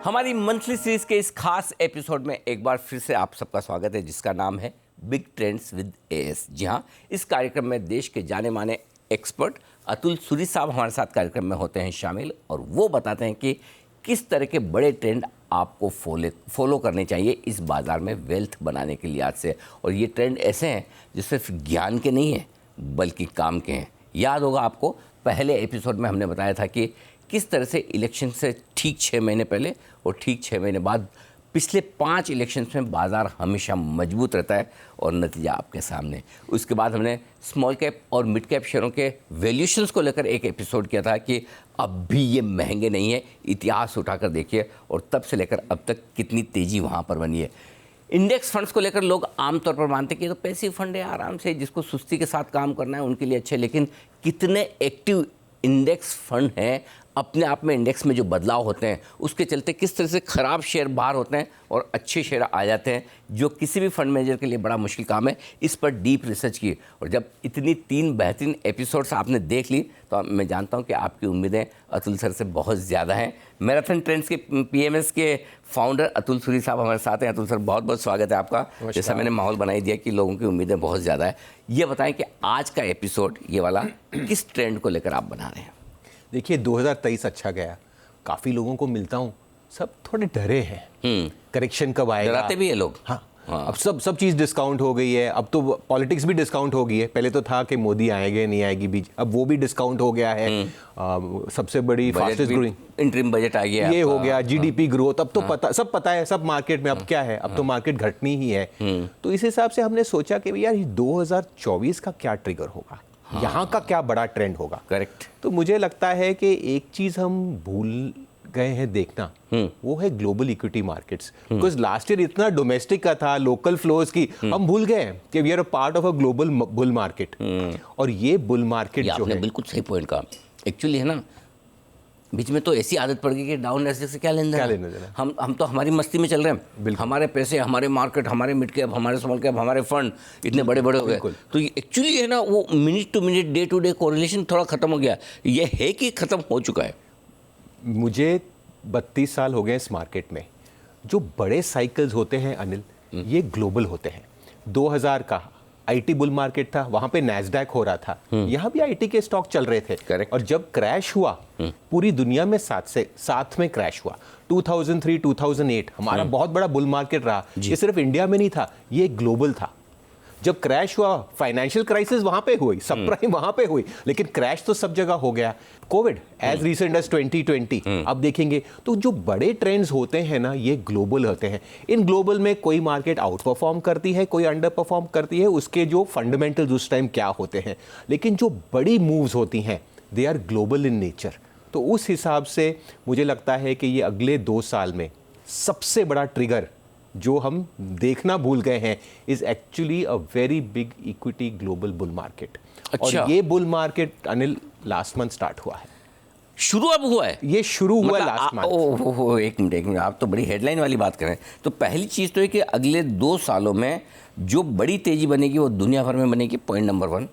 हमारी monthly series के इस खास एपिसोड में एक बार फिर से आप सबका स्वागत है, जिसका नाम है बिग ट्रेंड्स विद एएस। जी हाँ, इस कार्यक्रम में देश के जाने माने एक्सपर्ट अतुल सूरी साहब हमारे साथ कार्यक्रम में होते हैं शामिल, और वो बताते हैं कि किस तरह के बड़े ट्रेंड आपको फॉलो करने चाहिए इस बाज़ार में वेल्थ बनाने के लिहाज से। और ये ट्रेंड ऐसे हैं जो सिर्फ ज्ञान के नहीं हैं बल्कि काम के हैं। याद होगा आपको, पहले एपिसोड में हमने बताया था कि किस तरह से इलेक्शन से ठीक 6 महीने पहले और ठीक 6 महीने बाद पिछले 5 इलेक्शंस में बाज़ार हमेशा मजबूत रहता है और नतीजा आपके सामने। उसके बाद हमने स्मॉल कैप और मिड कैप शेयरों के वैल्यूएशंस को लेकर एक एपिसोड किया था कि अब भी ये महंगे नहीं है, इतिहास उठाकर देखिए और तब से लेकर अब तक कितनी तेज़ी वहाँ पर बनी है। इंडेक्स फंड्स को लेकर लोग आमतौर पर मानते हैं कि ये तो पैसिव फंड है, आराम से जिसको सुस्ती के साथ काम करना है उनके लिए अच्छे, लेकिन कितने एक्टिव इंडेक्स फंड हैं, अपने आप में इंडेक्स में जो बदलाव होते हैं उसके चलते किस तरह से ख़राब शेयर बाहर होते हैं और अच्छे शेयर आ जाते हैं, जो किसी भी फंड मैनेजर के लिए बड़ा मुश्किल काम है। इस पर डीप रिसर्च की और जब इतनी 3 बेहतरीन एपिसोड्स आपने देख ली तो मैं जानता हूं कि आपकी उम्मीदें अतुल सर से बहुत ज़्यादा हैं। मैराथन ट्रेंड्स के पीएमएस के फाउंडर अतुल सूरी साहब हमारे साथ हैं। अतुल सर, बहुत बहुत स्वागत है आपका। जैसा मैंने माहौल बनाई दिया कि लोगों की उम्मीदें बहुत ज़्यादा है, ये बताएं कि आज का एपिसोड ये वाला किस ट्रेंड को लेकर आप बना रहे हैं? देखिए, 2023 अच्छा गया, काफ़ी लोगों को मिलता हूँ, सब थोड़े डरे हैं करेक्शन कब आएगा। डराते भी है लोग। हाँ, अब सब चीज़ डिस्काउंट हो गई है, अब तो पॉलिटिक्स भी डिस्काउंट हो गई है। पहले तो था कि मोदी आएंगे नहीं आएगी बीच, अब वो भी डिस्काउंट हो गया है। सबसे बड़ी फास्टेस्ट ग्रोइंग इंटरिम बजट आ गया, ये हो गया, जीडीपी ग्रोथ, अब तो पता है सब मार्केट में। अब क्या है, अब तो मार्केट घटनी ही है। तो इस हिसाब से हमने सोचा कि यार 2024 का क्या ट्रिगर होगा, यहाँ का क्या बड़ा ट्रेंड होगा। करेक्ट। तो मुझे लगता है कि एक चीज हम भूल गए हैं देखना, वो है global equity markets. Because last year इतना डोमेस्टिक का था, लोकल फ्लोज की, हम भूल गए हैं कि we are a part of a global bull market. और ये बुल मार्केट जो है, बिल्कुल सही पॉइंट कहा। एक्चुअली है ना, बीच में तो ऐसी आदत पड़ गई कि डाउन नैस्डैक से क्या लेना है। हम तो हमारी मस्ती में चल रहे हैं, हमारे पैसे, हमारे मार्केट, हमारे मिड कैप, हमारे स्मॉल कैप, हमारे फंड इतने बड़े बड़े हो गए। तो एक्चुअली है ना, वो minute to minute, day to day correlation थोड़ा खत्म हो गया। ये है कि खत्म हो चुका है? मुझे 32 साल हो गए इस मार्केट में। जो बड़े साइकिल्स होते हैं अनिल, ये ग्लोबल होते हैं। 2000 का आईटी बुल मार्केट था, वहां पे नैस्डैक हो रहा था, यहां भी आईटी के स्टॉक चल रहे थे। Correct. और जब क्रैश हुआ, पूरी दुनिया में साथ में क्रैश हुआ। 2003 2008 हमारा बहुत बड़ा बुल मार्केट रहा। ये सिर्फ इंडिया में नहीं था, ये ग्लोबल था। जब क्रैश हुआ, फाइनेंशियल क्राइसिस वहां पे हुई, सब प्राइम वहां पे हुई, लेकिन क्रैश तो सब जगह हो गया। कोविड एज रिसेंट एज 2020 अब देखेंगे तो जो बड़े ट्रेंड्स होते हैं ना, ये ग्लोबल होते हैं। इन ग्लोबल में कोई मार्केट आउट परफॉर्म करती है, कोई अंडर परफॉर्म करती है, उसके जो फंडामेंटल्स उस टाइम क्या होते हैं। लेकिन जो बड़ी मूव्स होती हैं, they are global in nature. तो उस हिसाब से मुझे लगता है कि ये अगले 2 साल में सबसे बड़ा ट्रिगर जो हम देखना भूल गए हैं is actually a very big equity global bull market. अच्छा। और ये bull market Anil last month start हुआ है, शुरू अब हुआ है। ये शुरू हुआ लास्ट मंथ। एक मिनट, आप तो बड़ी हेडलाइन वाली बात करें। तो पहली चीज़ तो है कि अगले 2 सालों में जो बड़ी तेज़ी बनेगी वो दुनिया भर में बनेगी। पॉइंट नंबर 1,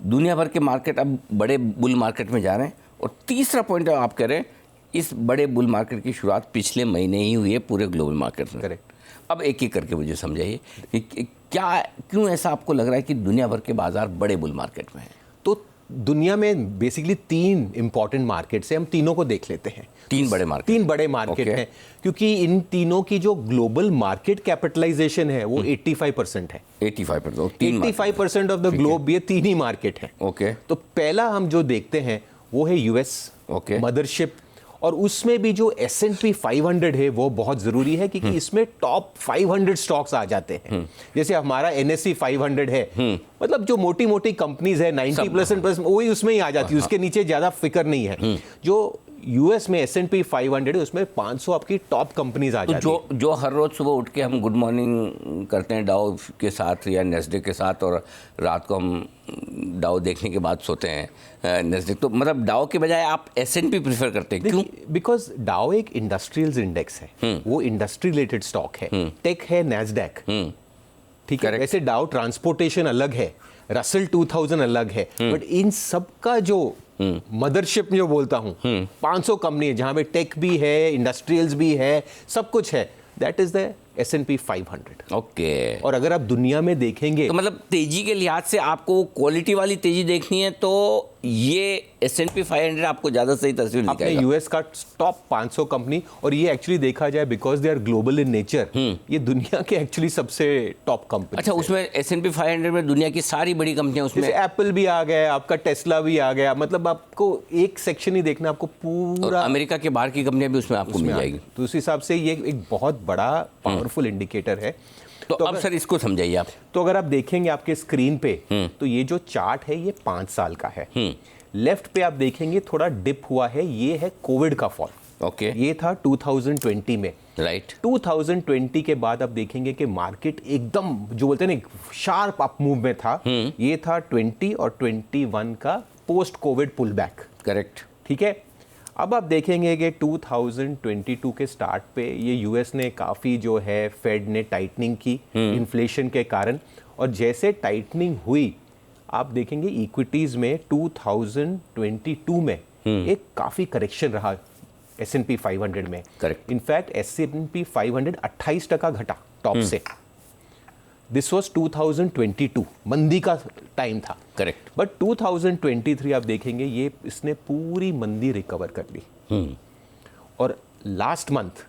दुनिया भर के मार्केट अब बड़े बुल मार्केट में जा रहे हैं। और तीसरा पॉइंट आप कह रहे हैं, इस बड़े बुल मार्केट की शुरुआत पिछले महीने ही हुई है पूरे ग्लोबल मार्केट में। करेक्ट। अब एक एक करके मुझे समझाइए कि क्यों ऐसा आपको लग रहा है कि दुनिया भर के बाजार बड़े बुल मार्केट में हैं? तो दुनिया में बेसिकली 3 इंपॉर्टेंट मार्केट्स हैं, हम तीनों को देख लेते हैं। 3 बड़े मार्केट हैं, क्योंकि इन तीनों की जो ग्लोबल मार्केट कैपिटलाइजेशन है वो 85% है। 85% ऑफ द ग्लोब ये 3 ही मार्केट है। ओके। तो पहला हम जो देखते हैं वो है यूएस मदरशिप। और उसमें भी जो S&P 500 है वो बहुत ज़रूरी है, क्योंकि इसमें टॉप 500 स्टॉक्स आ जाते हैं। जैसे हमारा NSE 500 है, मतलब जो मोटी मोटी कंपनीज है 90% वही उसमें ही आ जाती है, उसके नीचे ज़्यादा फिक्र नहीं है। जो यूएस में S&P 500 है, उसमें 500 आपकी टॉप कंपनीज आ जाती हैं। जो हर रोज सुबह उठ के हम गुड मॉर्निंग करते हैं डाउ के साथ या नेस्डेक के साथ, और रात को हम डाउ देखने के बाद सोते हैं नेस्डेक, तो मतलब डाउ के बजाय आप S&P प्रीफर करते हैं, क्यों? बिकॉज डाउ एक इंडस्ट्रियल्स इंडेक्स है, वो इंडस्ट्री रिलेटेड स्टॉक है। टेक है नेस्डेक, ठीक है। वैसे डाउ ट्रांसपोर्टेशन अलग है, रसल 2000 अलग है, बट इन सब का जो मदरशिप जो बोलता हूँ, 500 कंपनी है जहाँ पे टेक भी है, इंडस्ट्रियल्स भी है, सब कुछ है, that is the S&P 500। Okay. और अगर आप दुनिया में देखेंगे तो मतलब तेजी के लिहाज से आपको क्वालिटी वाली तेजी देखनी है तो ये S&P 500 आपको ज्यादा सही तस्वीर अपने दिखाएगा। यूएस का टॉप 500 कंपनी, और ये एक्चुअली देखा जाए because they are global in nature, ये दुनिया के एक्चुअली सबसे टॉप कंपनी। अच्छा, उसमें S&P 500 में दुनिया की सारी बड़ी कंपनियां उसमें, जैसे एप्पल भी आ गया, आपका टेस्ला भी आ गया, मतलब आपको एक सेक्शन ही देखना, आपको और पूरा अमेरिका के बाहर की कंपनियां भी उसमें आपको मिल जाएगी। तो उस हिसाब से ये एक बहुत बड़ा पावरफुल इंडिकेटर है। तो अब सर इसको समझाइए आप। तो अगर आप देखेंगे आपके स्क्रीन पे, तो ये जो चार्ट है ये 5 साल का है। लेफ्ट पे आप देखेंगे थोड़ा डिप हुआ है, ये है कोविड का फॉल। ओके। ये था 2020 में। राइट। 2020 के बाद आप देखेंगे कि मार्केट एकदम जो बोलते हैं ना शार्प अप मूव में था। ये था 20 और 21 का post covid pull back. Correct. ठीक है, अब आप देखेंगे कि 2022 के स्टार्ट पे ये यूएस ने काफ़ी जो है फेड ने टाइटनिंग की इन्फ्लेशन के कारण, और जैसे टाइटनिंग हुई आप देखेंगे इक्विटीज़ में 2022 में एक काफ़ी करेक्शन रहा S&P 500 में। करेक्ट। इनफैक्ट S&P 500 28% घटा टॉप से। दिस वॉज 2022, मंदी का टाइम था। करेक्ट। बट 2023 आप देखेंगे ये इसने पूरी मंदी रिकवर कर ली। और लास्ट मंथ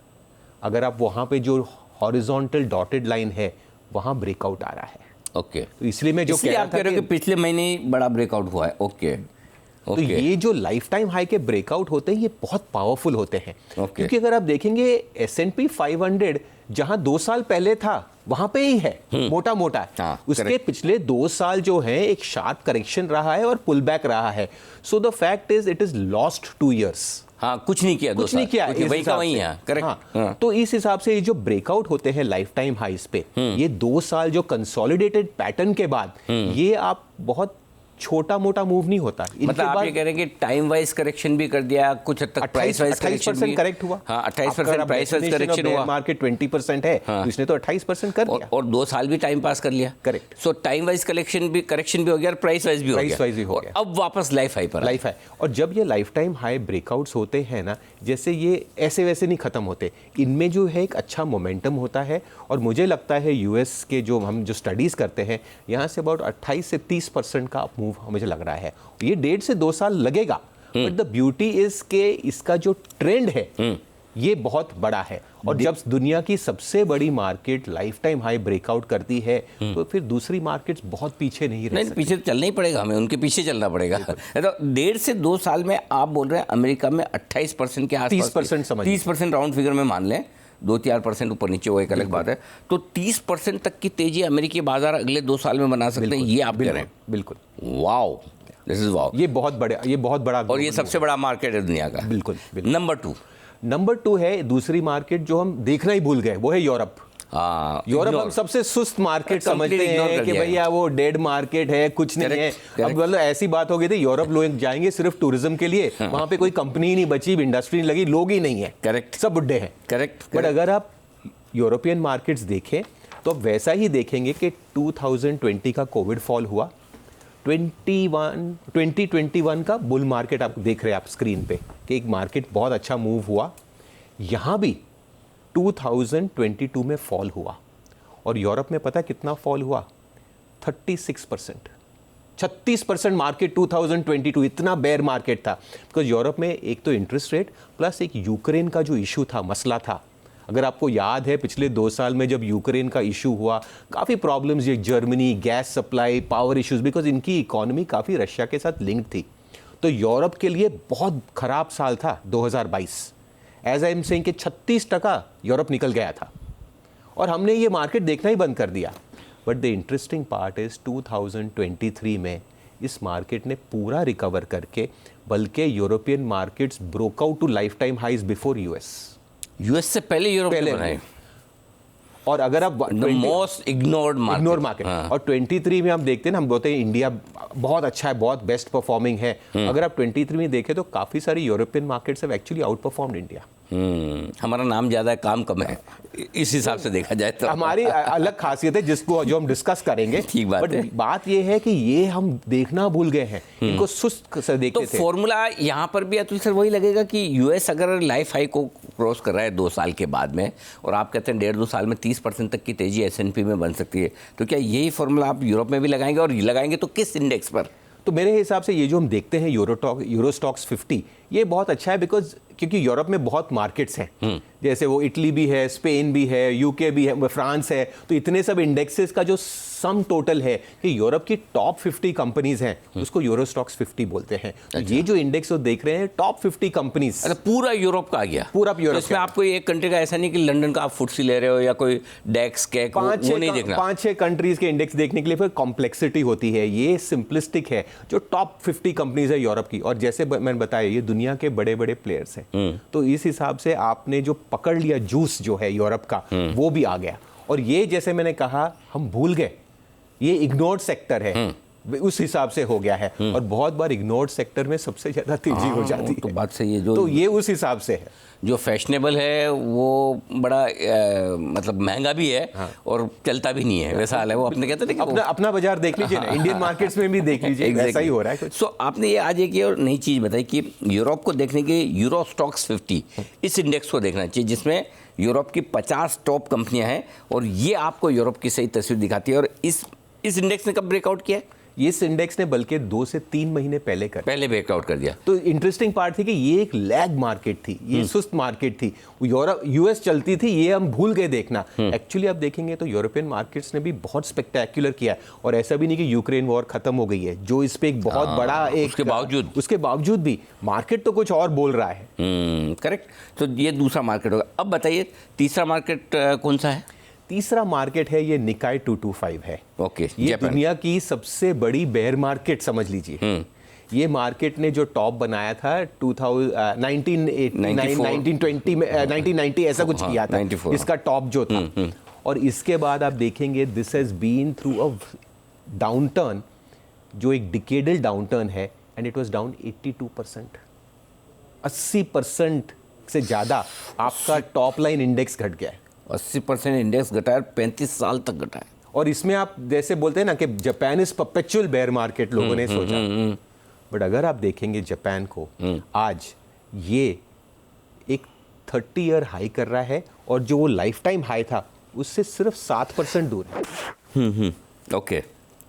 अगर आप वहाँ पे जो हॉरिजॉन्टल डॉटेड लाइन है वहाँ ब्रेकआउट आ रहा है। ओके। तो इसलिए मैं जो इसलिए कह आप रहा कह था रहे हो कि पिछले महीने ही बड़ा ब्रेकआउट हुआ है। ओके। तो ओके। ये जो लाइफ टाइम हाई के ब्रेकआउट होते हैं ये बहुत पावरफुल होते हैं। Okay. क्योंकि अगर आप देखेंगे S&P 500 जहां 2 साल पहले था वहां पे ही है, मोटा मोटा। हाँ, उसके correct. पिछले 2 साल जो है एक शार्प करेक्शन रहा है और पुल बैक रहा है। So the fact is it is lost 2 years। हाँ, कुछ नहीं किया, कुछ नहीं किया, इस वही का हिसाब वही से। है। करेक्ट। हाँ, हाँ। तो इस हिसाब से ये जो ब्रेकआउट होते हैं लाइफ टाइम हाइस पे, ये 2 साल जो कंसोलिडेटेड पैटर्न के बाद ये आप बहुत छोटा मोटा मूव नहीं होता। मतलब आप ये कह रहे हैं कि टाइम वाइज करेक्शन भी कर दिया, कुछ हद तक प्राइस वाइज करेक्शन भी करेक्ट हुआ। हाँ, 28% प्राइस वाइज करेक्शन हुआ। मार्केट 20% है, तो इसने तो 28% कर दिया और 2 साल भी टाइम पास कर लिया। करेक्ट। सो टाइम वाइज करेक्शन भी हो गया और प्राइस वाइज भी हो गया। प्राइस वाइज भी हो गया। अब वापस लाइफ हाई पर लाइफ है। और जब ये लाइफ टाइम हाई ब्रेकआउट्स होते हैं ना, जैसे ये ऐसे वैसे नहीं खत्म होते, इनमें जो है एक अच्छा मोमेंटम होता है। और मुझे लगता है यूएस के जो हम जो स्टडीज करते हैं यहाँ से अबाउट 28 से 30% का मूव मुझे लग रहा है। ये 1.5 से 2 साल लगेगा, बट द ब्यूटी इज के इसका जो ट्रेंड है ये बहुत बड़ा है। और जब दुनिया की सबसे बड़ी market life time high breakout करती है तो फिर दूसरी मार्केट्स बहुत पीछे नहीं रह नहीं, सकती। पीछे तो चलना ही पड़ेगा, हमें उनके पीछे चलना पड़ेगा। तो 1.5 से 2 साल में आप बोल रहे हैं अमेरिका में 28% के आसपास, 30% समझिए। 30% राउंड फिगर में मान लें, 2-4% ऊपर नीचे वो एक अलग बात है। तो 30% तक की तेजी अमेरिकी बाजार अगले 2 साल में बना सकते हैं, ये आप कह रहे हैं। बिल्कुल। Wow, this is wow. ये बहुत बड़ा और ये सबसे बड़ा मार्केट है दुनिया का। बिल्कुल। नंबर 2 है दूसरी मार्केट जो हम देखना ही भूल गए, वो है यूरोप। हाँ, यूरोप हम सबसे सुस्त मार्केट समझते ignore हैं कर कि दिया भैया वो डेड मार्केट है, कुछ नहीं है। अब मतलब ऐसी बात हो गई थी, यूरोप लोग जाएंगे सिर्फ टूरिज्म के लिए, वहां पे कोई कंपनी ही नहीं बची, इंडस्ट्री नहीं लगी, लोग ही नहीं है। करेक्ट। सब बुड्ढे हैं। करेक्ट। बट अगर आप यूरोपियन मार्केट्स देखें तो आप वैसा ही देखेंगे कि 2020 का कोविड फॉल हुआ, 2021 का बुल मार्केट आप देख रहे हैं आप स्क्रीन पे कि एक मार्केट बहुत अच्छा मूव हुआ। यहाँ भी 2022 में फॉल हुआ। और यूरोप में पता कितना फॉल हुआ? 36%। 36% मार्केट 2022, इतना बेयर मार्केट था। बिकॉज यूरोप में एक तो इंटरेस्ट रेट प्लस एक यूक्रेन का जो इशू था, मसला था। अगर आपको याद है पिछले 2 साल में जब यूक्रेन का इशू हुआ, काफ़ी प्रॉब्लम्स, ये Germany, gas supply, power issues, because इनकी इकोनॉमी काफ़ी रशिया के साथ लिंक थी। तो यूरोप के लिए बहुत ख़राब साल था 2022। एज आई एम सेइंग कि 36% यूरोप निकल गया था और हमने ये मार्केट देखना ही बंद कर दिया। But the interesting part is 2023 में इस मार्केट ने पूरा रिकवर करके, बल्कि European markets broke out to lifetime highs before US से पहले यूरोप में। और अगर आप मोस्ट इग्नोर्ड मार्केट और 23 में हम देखते हैं ना, हम बोलते हैं इंडिया बहुत अच्छा है, बहुत बेस्ट परफॉर्मिंग है। अगर आप 23 में देखें तो काफ़ी सारी European markets have actually out performed India. हमारा नाम ज़्यादा है, काम कम है, इस हिसाब से देखा जाए तो हमारी अलग खासियत है जिसको जो हम डिस्कस करेंगे। ठीक बात है। बात ये है कि ये हम देखना भूल गए हैं, इनको सुस्त से देखते तो थे। फॉर्मूला यहाँ पर भी अतुल सर वही लगेगा कि यूएस अगर लाइफ हाई को क्रॉस कर रहा है 2 साल के बाद में, और आप कहते हैं 1.5-2 साल में 30% तक की तेजी S&P में बन सकती है, तो क्या यही फॉर्मूला आप यूरोप में भी लगाएंगे, और लगाएंगे तो किस इंडेक्स पर? तो मेरे हिसाब से ये जो हम देखते हैं यूरोस्टॉक्स 50, ये बहुत अच्छा है बिकॉज क्योंकि यूरोप में बहुत मार्केट्स हैं, जैसे वो इटली भी है, स्पेन भी है, यूके भी है, फ्रांस है, तो इतने सब इंडेक्सेस का जो सम टोटल है कि यूरोप की टॉप 50 कंपनीज हैं, उसको यूरोस्टॉक्स 50 बोलते हैं। तो ये जो इंडेक्स वो देख रहे हैं टॉप 50 कंपनीज, अच्छा, पूरा यूरोप का आ गया, पूरा यूरोप। तो इसमें आप कोई एक कंट्री का ऐसा नहीं कि लंदन का आप फुटसी ले रहे हो या कोई डेक्स कैक, वो नहीं देखना। 5-6 कंट्रीज के इंडेक्स देखने के लिए फिर कॉम्प्लेक्सिटी होती है। ये सिंपलिस्टिक है, जो टॉप 50 कंपनीज है यूरोप की, और जैसे मैंने बताया ये दुनिया के बड़े बड़े प्लेयर्स हैं, तो इस हिसाब से आपने जो पकड़ लिया जूस जो है यूरोप का, वो भी आ गया। और ये जैसे मैंने कहा हम भूल गए, ये इग्नोर्ड सेक्टर है, उस हिसाब से हो गया है। और बहुत बार इग्नोर्ड सेक्टर में सबसे ज्यादा तेजी हो जाती है। तो बात सही है, जो तो ये उस हिसाब से है, जो फैशनेबल है वो बड़ा मतलब महंगा भी है, और चलता भी नहीं है, वैसा हाल है। वो अपने कहते हैं कि अपना बाजार देख लीजिए ना, इंडियन मार्केट्स में भी देख लीजिए, वैसा ही हो रहा है। सो आपने ये आज एक और नई चीज़ बताई कि यूरोप को देखने के यूरोस्टॉक्स 50 इस इंडेक्स को देखना चाहिए, जिसमें यूरोप की 50 टॉप कंपनियां हैं, और ये आपको यूरोप की सही तस्वीर दिखाती है। और इस इंडेक्स ने कब ब्रेकआउट किया है? इस इंडेक्स ने बल्कि 2 से 3 महीने पहले ब्रेकआउट कर दिया। तो इंटरेस्टिंग पार्ट थी कि ये एक लैग मार्केट थी, ये सुस्त मार्केट थी। यूरोप यूएस चलती थी, ये हम भूल गए देखना। एक्चुअली आप देखेंगे तो यूरोपियन मार्केट्स ने भी बहुत स्पेक्टेक्युलर किया, और ऐसा भी नहीं कि यूक्रेन वॉर खत्म हो गई है, जो इस पे एक बहुत बड़ा एक उसके बावजूद भी मार्केट तो कुछ और बोल रहा है। करेक्ट। तो ये दूसरा मार्केट होगा। अब बताइए तीसरा मार्केट कौन सा है? तीसरा मार्केट है ये निकाय 225 है। ओके, ये दुनिया की सबसे बड़ी बेयर मार्केट समझ लीजिए। ये मार्केट ने जो टॉप बनाया था 1920 में 1990 ऐसा कुछ किया था, इसका टॉप जो था। और इसके बाद आप देखेंगे this has been through a downturn, जो एक डिकेडल डाउनटर्न है, एंड इट वाज डाउन 82%। 80% से ज्यादा आपका टॉप लाइन इंडेक्स घट गया है। 80% इंडेक्स घटा है, 35 साल तक घटा है। और इसमें आप जैसे बोलते हैं ना कि Japan is perpetual bear market, लोगों ने सोचा, बट अगर आप देखेंगे जापान को आज, ये एक 30 ईयर हाई कर रहा है, और जो वो लाइफ टाइम हाई था उससे सिर्फ 7% दूर है। ओके,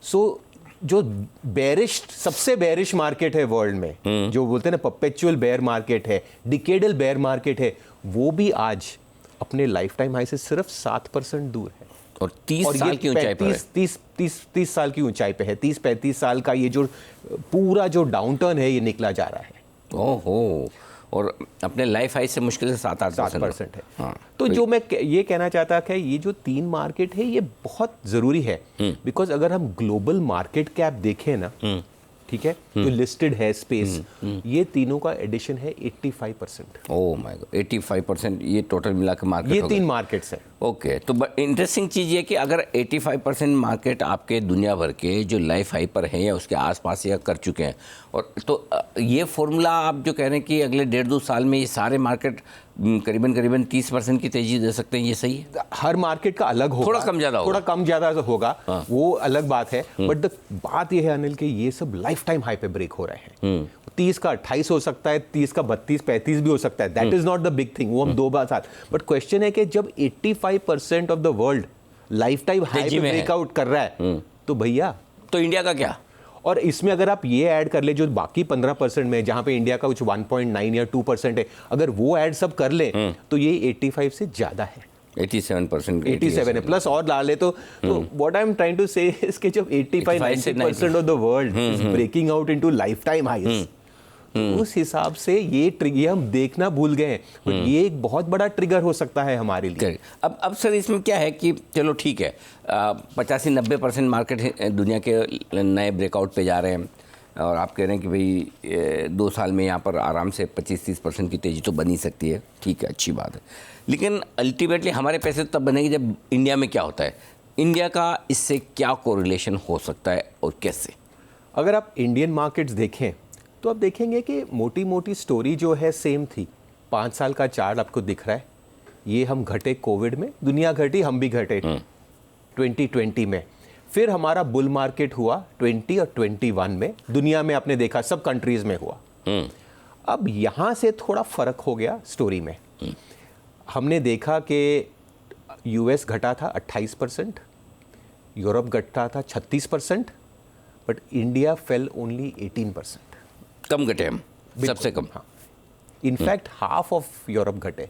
सो जो बेरिश, सबसे बेरिश मार्केट है वर्ल्ड में, जो बोलते हैं ना परपेचुअल बेयर मार्केट है, डिकेडल बेयर मार्केट है, वो भी आज अपने लाइफ टाइम हाई से सिर्फ 7% दूर है। और 30 साल की ऊंचाई पर है। 30 साल की ऊंचाई पे है। 30-35 साल का ये जो पूरा जो डाउनटर्न है, ये निकला जा रहा है। ओहो, और अपने लाइफ हाई से मुश्किल से 7-8% है। हाँ, तो जो मैं ये कहना चाहता था, ये जो 3 मार्केट है ये बहुत ज़रूरी है, बिकॉज अगर हम ग्लोबल मार्केट कैप देखें ना, ठीक है, जो लिस्टेड है स्पेस, ये तीनों का एडिशन है 85%। ओह माय गॉड, 85% ये टोटल मिला के मार्केट, ये 3 मार्केट्स हैं। ओके, तो इंटरेस्टिंग चीज़ ये कि अगर 85% मार्केट आपके दुनिया भर के जो लाइफ हाई पर हैं या उसके आसपास या कर चुके हैं, और तो ये फॉर्मूला आप जो कह रहे हैं कि अगले 1.5-2 साल में ये सारे मार्केट करीबन 30% की तेजी दे सकते हैं, ये सही है? हर मार्केट का अलग होगा, थोड़ा कम ज़्यादा होगा, वो अलग बात है। बट द बात ये है अनिल कि ये सब लाइफ टाइम हाई पे ब्रेक हो रहे हैं। 30 का 28 हो सकता है, 30 का 32-35 भी हो सकता है। That is not the big thing, वो हम 2 बार साथ। बट क्वेश्चन है कि जब 85% of the world life time high पे ब्रेकआउट कर रहा है, तो भैया, तो इंडिया का क्या? और इसमें अगर आप ये ऐड कर ले जो बाकी 15% में, जहां पे इंडिया का कुछ 1.9 या 2% है, अगर वो ऐड सब कर ले तो ये 85 से ज्यादा है। 87% है प्लस और ला ले तो what I am trying to say is कि जब 85-90% of the world is breaking out into lifetime highs, उस हिसाब से ये हम देखना भूल गए हैं। बट ये एक बहुत बड़ा ट्रिगर हो सकता है हमारे लिए। अब सर इसमें क्या है कि चलो ठीक है, 85-90% मार्केट दुनिया के नए ब्रेकआउट पे जा रहे हैं, और आप कह रहे हैं कि भाई 2 साल में यहाँ पर आराम से 25-30% की तेज़ी तो बन ही सकती है, ठीक है, अच्छी बात है। लेकिन अल्टीमेटली हमारे पैसे तब बनेंगे जब इंडिया में क्या होता है, इंडिया का इससे क्या कोरिलेशन हो सकता है और कैसे? अगर आप इंडियन मार्केट्स देखें तो आप देखेंगे कि मोटी मोटी स्टोरी जो है सेम थी। 5 साल का चार्ट आपको दिख रहा है, ये हम घटे कोविड में, दुनिया घटी, हम भी घटे 2020 में। फिर हमारा बुल मार्केट हुआ 20 और 21 में, दुनिया में आपने देखा सब कंट्रीज में हुआ। अब यहाँ से थोड़ा फर्क हो गया स्टोरी में। हमने देखा कि यूएस घटा था 28%, यूरोप घटा था 36%, बट इंडिया फेल ओनली 18%। कम घटे हम, सबसे कम। हाँ, इनफैक्ट हाफ ऑफ यूरोप घटे।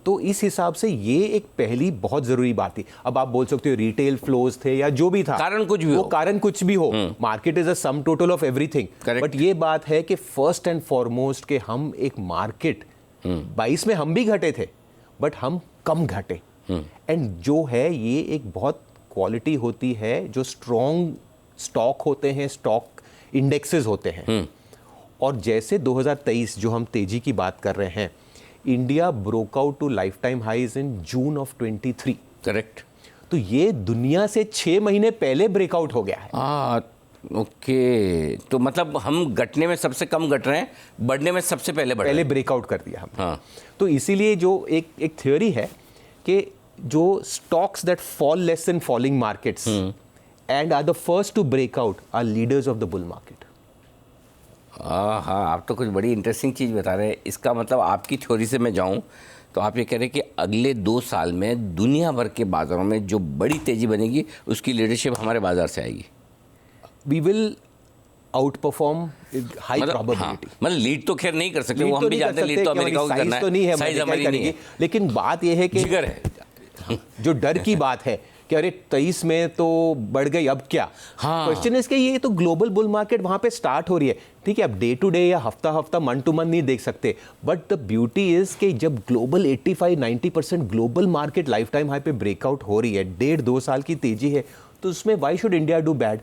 तो इस हिसाब से ये एक पहली बहुत जरूरी बात थी। अब आप बोल सकते हो रिटेल फ्लोज थे या जो भी था, कारण कुछ भी वो हो, कारण कुछ भी हो, market is a sum total of everything. But ये बात है कि फर्स्ट एंड फॉरमोस्ट के हम एक मार्केट 22 में हम भी घटे थे, बट हम कम घटे। एंड जो है ये एक बहुत क्वालिटी होती है, जो स्ट्रॉन्ग स्टॉक होते हैं, स्टॉक इंडेक्सेस होते हैं। और जैसे 2023 जो हम तेजी की बात कर रहे हैं, India broke out to lifetime highs in June of 23। Correct. तो ये दुनिया से 6 महीने पहले ब्रेकआउट हो गया है। ओके, तो मतलब हम घटने में सबसे कम घट रहे हैं, बढ़ने में सबसे पहले बढ़ रहे हैं। ब्रेकआउट कर दिया हमने। हाँ। तो इसीलिए जो एक थ्योरी है कि जो stocks that fall less in falling markets and are the first to break out are leaders of the bull market. हाँ, आप तो कुछ बड़ी इंटरेस्टिंग चीज़ बता रहे हैं। इसका मतलब आपकी थ्योरी से मैं जाऊं तो आप ये कह रहे हैं कि अगले 2 साल में दुनिया भर के बाज़ारों में जो बड़ी तेज़ी बनेगी उसकी लीडरशिप हमारे बाज़ार से आएगी। We will outperform high probability. मतलब लीड तो खैर नहीं कर सकते, वो हम भी जानते हैं, लीड तो अमेरिका को करना तो नहीं है, साइज हमारी नहीं है, लेकिन बात यह है कि जिगर है। जो डर की बात है कि अरे 23 में तो बढ़ गई, अब क्या। हाँ। क्वेश्चन इज कि ये तो ग्लोबल बुल मार्केट वहां पे स्टार्ट हो रही है। ठीक है, अब डे टू डे या हफ्ता मंथ टू मंथ नहीं देख सकते, बट द ब्यूटी इज कि जब global 85-90% global market life time high पे ब्रेकआउट हो रही है, 1.5-2 साल की तेजी है, तो उसमें why should India do bad.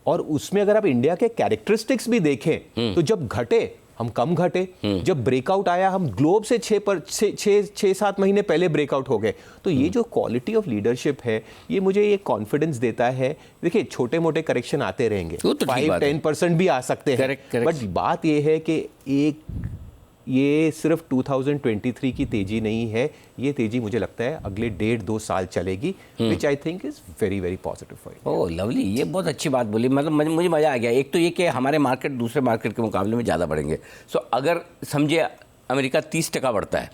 और उसमें अगर आप इंडिया के कैरेक्टरिस्टिक्स भी देखें तो जब घटे हम कम घटे, जब ब्रेकआउट आया हम ग्लोब से 6-7 महीने पहले ब्रेकआउट हो गए। तो ये जो क्वालिटी ऑफ लीडरशिप है, ये मुझे ये कॉन्फिडेंस देता है। देखिए छोटे मोटे करेक्शन आते रहेंगे, 5-10% भी आ सकते हैं, बट बात ये है कि ये सिर्फ 2023 की तेजी नहीं है, ये तेजी मुझे लगता है अगले 1.5-2 साल चलेगी, which I think is very very positive for you. Oh lovely, ये बहुत अच्छी बात बोली। मतलब मुझे मज़ा आ गया। एक तो ये कि हमारे मार्केट दूसरे मार्केट के मुकाबले में ज़्यादा बढ़ेंगे। सो अगर समझिए अमेरिका 30% बढ़ता है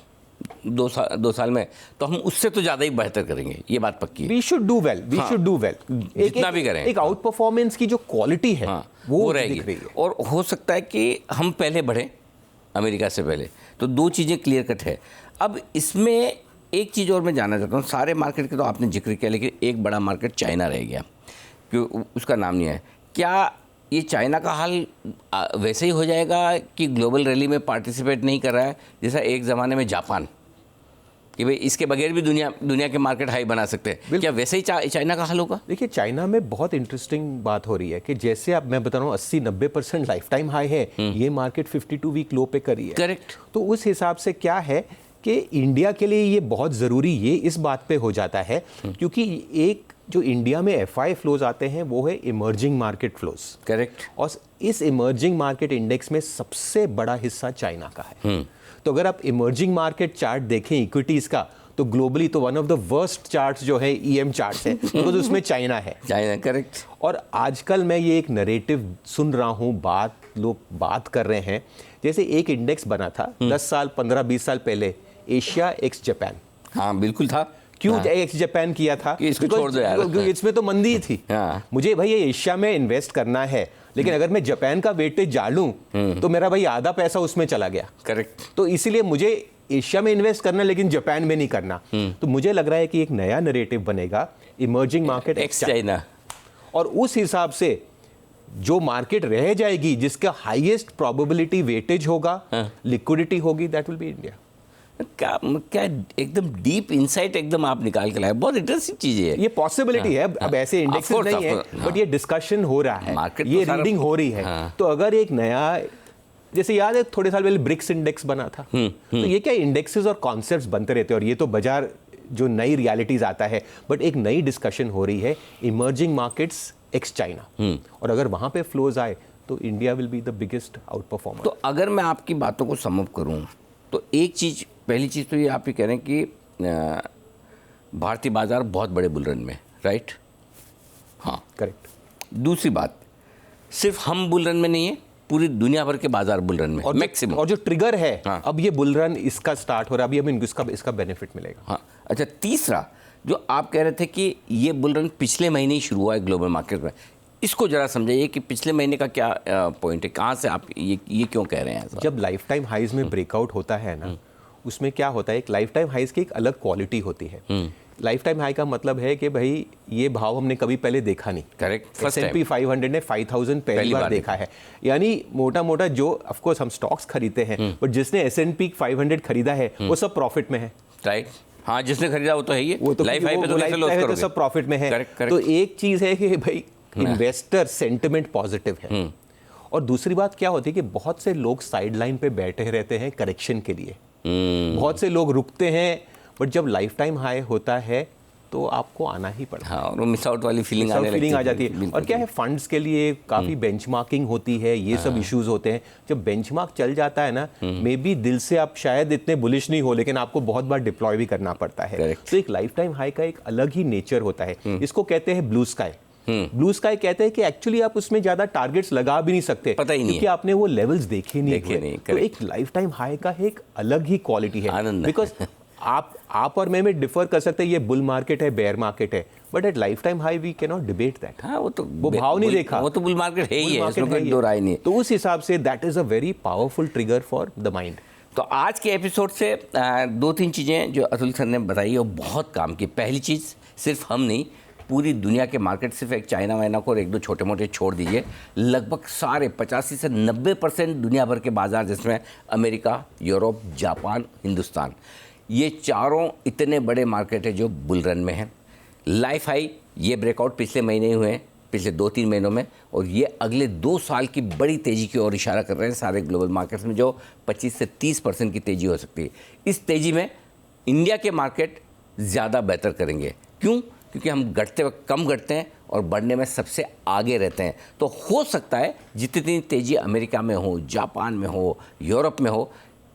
2 साल में, तो हम उससे तो ज़्यादा ही बेहतर करेंगे, ये बात पक्की है। We should do well, we should do well, जितना भी करें। एक आउट परफॉर्मेंस की जो क्वालिटी है वो रहेगी। और हो सकता है कि हम पहले बढ़ें अमेरिका से पहले। तो 2 चीज़ें क्लियर कट है। अब इसमें एक चीज़ और मैं जानना चाहता हूँ, सारे मार्केट के तो आपने जिक्र किया, लेकिन एक बड़ा मार्केट चाइना रह गया, क्यों उसका नाम नहीं है। क्या ये चाइना का हाल वैसे ही हो जाएगा कि ग्लोबल रैली में पार्टिसिपेट नहीं कर रहा है, जैसा एक ज़माने में जापान, कि भाई इसके बगैर भी दुनिया के मार्केट हाई बना सकते हैं? क्या वैसे ही चाइना का हाल होगा? देखिए चाइना में बहुत इंटरेस्टिंग बात हो रही है कि जैसे अब मैं बता रहा हूँ 80-90% लाइफ टाइम हाई है, ये मार्केट 52 वीक लो पे करी है। करेक्ट। तो उस हिसाब से क्या है कि इंडिया के लिए ये बहुत ज़रूरी ये इस बात पे हो जाता है, क्योंकि एक जो इंडिया में FI फ्लोज आते हैं वो है इमर्जिंग मार्केट फ्लोज। करेक्ट। और इस इमर्जिंग मार्केट इंडेक्स में सबसे बड़ा हिस्सा चाइना का है। तो अगर आप इमर्जिंग मार्केट चार्ट देखें इक्विटीज का, तो ग्लोबली तो one of the worst charts जो है EM चार्ट्स है, बिकॉज उसमें चाइना है। China, correct. और आजकल मैं ये एक नरेटिव सुन रहा हूँ, लोग बात कर रहे हैं, जैसे एक इंडेक्स बना था 10 साल 15-20 साल पहले, एशिया एक्स जापान। हाँ बिल्कुल था। क्यों एक्स जापान किया था? इसको छोड़ दो यार, इसमें तो मंदी थी। मुझे भाई ये एशिया में इन्वेस्ट करना है, लेकिन अगर मैं जापान का वेटेज डालूं तो मेरा भाई आधा पैसा उसमें चला गया। करेक्ट। तो इसीलिए मुझे एशिया में इन्वेस्ट करना, लेकिन जापान में नहीं करना। तो मुझे लग रहा है कि एक नया नैरेटिव बनेगा, इमर्जिंग मार्केट एक्स चाइना, और उस हिसाब से जो मार्केट रह जाएगी जिसका हाईएस्ट प्रोबेबिलिटी वेटेज होगा, लिक्विडिटी होगी, दैट विल बी इंडिया। क्या एकदम डीप इंसाइट एकदम आप निकाल के लाए, बहुत इंटरेस्टिंग चीज़ है ये। पॉसिबिलिटी है, अब ऐसे इंडेक्सेस नहीं है, बट ये डिस्कशन हो रहा है, ये रीडिंग हो रही है। तो अगर एक नया, जैसे याद है थोड़े साल पहले ब्रिक्स इंडेक्स बना था, तो ये क्या इंडेक्सेस और कॉन्सेप्ट्स बनते रहते हैं, और ये तो बाजार जो नई रियलिटीज आता है, बट एक नई डिस्कशन हो रही है इमर्जिंग मार्केट्स एक्स चाइना, और अगर वहां पे फ्लोज आए तो India will be the biggest out performer. तो अगर मैं आपकी बातों को सम अप करूं तो एक चीज़, पहली चीज़ तो ये आप ये कह रहे हैं कि भारतीय बाजार बहुत बड़े बुल रन में, राइट? हाँ, करेक्ट। दूसरी बात, सिर्फ हम बुल रन में नहीं है, पूरी दुनिया भर के बाजार बुल रन में और मैक्सिमम। और जो ट्रिगर है, हाँ। अब ये बुल रन इसका स्टार्ट हो रहा है, अभी हमें इसका बेनिफिट मिलेगा। हाँ, अच्छा, तीसरा जो आप कह रहे थे कि ये बुल रन पिछले महीने ही शुरू हुआ है ग्लोबल मार्केट में, इसको जरा समझाइए कि पिछले महीने का क्या पॉइंट है, कहाँ से आप ये क्यों कह रहे हैं ऐसा? जब लाइफ टाइम हाइज में ब्रेकआउट होता है ना, उसमें क्या होता है, एक लाइफ टाइम हाइज की एक अलग क्वालिटी होती है। लाइफ टाइम हाई का मतलब है कि भाई ये भाव हमने कभी पहले देखा नहीं। करेक्ट। S&P 500 ने 5000 पहली बार देखा है। यानी मोटा मोटा जो ऑफ कोर्स हम स्टॉक्स खरीदते हैं, बट जिसने S&P 500 खरीदा है वो सब प्रॉफिट में है, राइट? हाँ, जिसने खरीदा वो तो है ही है। वो तो लाइफ हाई पे तो कैसे लॉस तो करोगे? सब प्रॉफिट में है। Correct, correct. तो एक चीज है कि भाई इन्वेस्टर सेंटिमेंट पॉजिटिव है, और दूसरी बात क्या होती है कि बहुत से लोग साइड लाइन पे बैठे रहते हैं करेक्शन के लिए। बहुत से लोग रुकते हैं, बट जब लाइफ टाइम हाई होता है तो आपको आना ही पड़ता है। हाँ, और वो मिस आउट वाली फीलिंग आ जाती है। और क्या है, फंड्स के लिए काफ़ी बेंचमार्किंग होती है, ये सब इश्यूज होते हैं। जब बेंचमार्क चल जाता है ना, मे बी दिल से आप शायद इतने बुलिश नहीं हो, लेकिन आपको बहुत बार डिप्लॉय भी करना पड़ता है। Correct. तो एक लाइफ टाइम हाई का एक अलग ही नेचर होता है। इसको कहते हैं ब्लू स्काई। ब्लू स्काई कहते हैं कि एक्चुअली आप उसमें ज्यादा टारगेट्स लगा भी नहीं सकते, पता ही नहीं क्योंकि आपने वो लेवल्स देखे नहीं नहीं, तो एक लाइफ टाइम हाई का एक अलग ही क्वालिटी है। आनंद है। बिकॉज आप और मैं में डिफर कर सकते हैं, ये बुल मार्केट है, बेयर मार्केट है, but at lifetime high we can not debate that. हाँ, वो भाव नहीं देखा, वो तो बुल मार्केट है ही है, बुल इसमें मार्केट कोई दो राय नहीं। तो उस हिसाब say that is a very powerful trigger for the mind. तो आज के एपिसोड से दो तीन चीज़ें जो अतुल सर ने बताई वो बहुत काम की। पहली चीज़, सिर्फ हम नहीं, पूरी दुनिया के मार्केट, सिर्फ एक चाइना वाइना को और एक दो छोटे मोटे छोड़ दीजिए, लगभग सारे 85 से 90% दुनिया भर के बाजार, जिसमें अमेरिका, यूरोप, जापान, हिंदुस्तान, ये चारों इतने बड़े मार्केट है जो बुल रन में हैं। लाइफ हाई ये ब्रेकआउट पिछले महीने ही हुए हैं, पिछले 2-3 महीनों में, और ये अगले 2 साल की बड़ी तेज़ी की ओर इशारा कर रहे हैं सारे ग्लोबल मार्केट्स में, जो 25 से 30% की तेज़ी हो सकती है। इस तेज़ी में इंडिया के मार्केट ज़्यादा बेहतर करेंगे। क्यों? क्योंकि हम घटते वक्त कम घटते हैं और बढ़ने में सबसे आगे रहते हैं। तो हो सकता है जितनी तेज़ी अमेरिका में हो, जापान में हो, यूरोप में हो,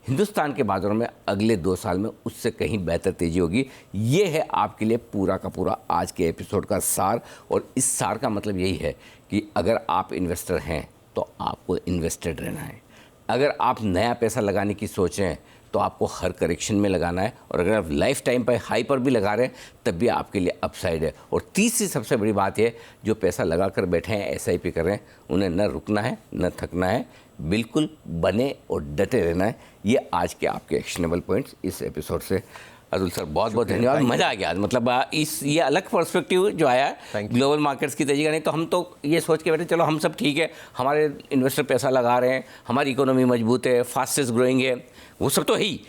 हिंदुस्तान के बाजारों में अगले 2 साल में उससे कहीं बेहतर तेज़ी होगी। ये है आपके लिए पूरा का पूरा आज के एपिसोड का सार। और इस सार का मतलब यही है कि अगर आप इन्वेस्टर हैं तो आपको इन्वेस्टेड रहना है। अगर आप नया पैसा लगाने की सोच रहे हैं तो आपको हर करेक्शन में लगाना है, और अगर आप लाइफ टाइम पर हाई पर भी लगा रहे हैं तब भी आपके लिए अपसाइड है। और तीसरी सबसे बड़ी बात है, जो पैसा लगा कर बैठे हैं, SIP कर रहे हैं, उन्हें न रुकना है न थकना है, बिल्कुल बने और डटे रहना है। ये आज के आपके एक्शनेबल पॉइंट्स इस एपिसोड से। अतुल सर बहुत बहुत धन्यवाद, मज़ा आ गया आज। मतलब ये अलग पर्सपेक्टिव जो आया है ग्लोबल मार्केट्स की तेज़ी का। नहीं तो हम तो ये सोच के बैठे चलो हम सब ठीक है, हमारे इन्वेस्टर पैसा लगा रहे हैं, हमारी इकोनॉमी मजबूत है, फास्टेस्ट ग्रोइंग है, वो सब तो है ही,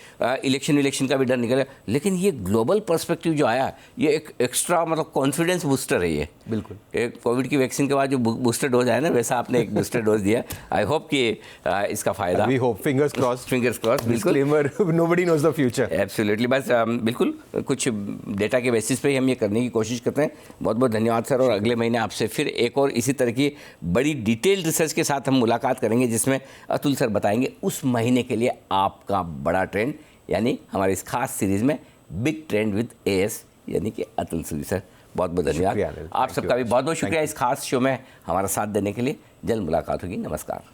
इलेक्शन का भी डर निकले। लेकिन ये ग्लोबल पर्सपेक्टिव जो आया, ये एक एक्स्ट्रा मतलब कॉन्फिडेंस बूस्टर है ये। बिल्कुल, एक कोविड की वैक्सीन के बाद जो बूस्टर डोज आया ना, वैसा आपने एक बूस्टर डोज दिया। आई होप कि इसका फ़ायदा, वी होप, फिंगर्स क्रॉस्ड, बिल्कुल। Disclaimer, nobody knows the future. Absolutely, बस बिल्कुल कुछ डेटा के बेसिस पे ही हम ये करने की कोशिश करते हैं। बहुत बहुत धन्यवाद सर, और अगले महीने आपसे फिर एक और इसी तरह की बड़ी डिटेल्ड रिसर्च के साथ हम मुलाकात करेंगे, जिसमें अतुल सर बताएंगे उस महीने के लिए आपका बड़ा ट्रेंड, यानी हमारे इस खास सीरीज़ में बिग ट्रेंड विद AS, यानी कि अतुल सूरी सर। बहुत बहुत धन्यवाद। आप सबका भी बहुत बहुत शुक्रिया इस खास शो में हमारा साथ देने के लिए। जल्द मुलाकात होगी। नमस्कार।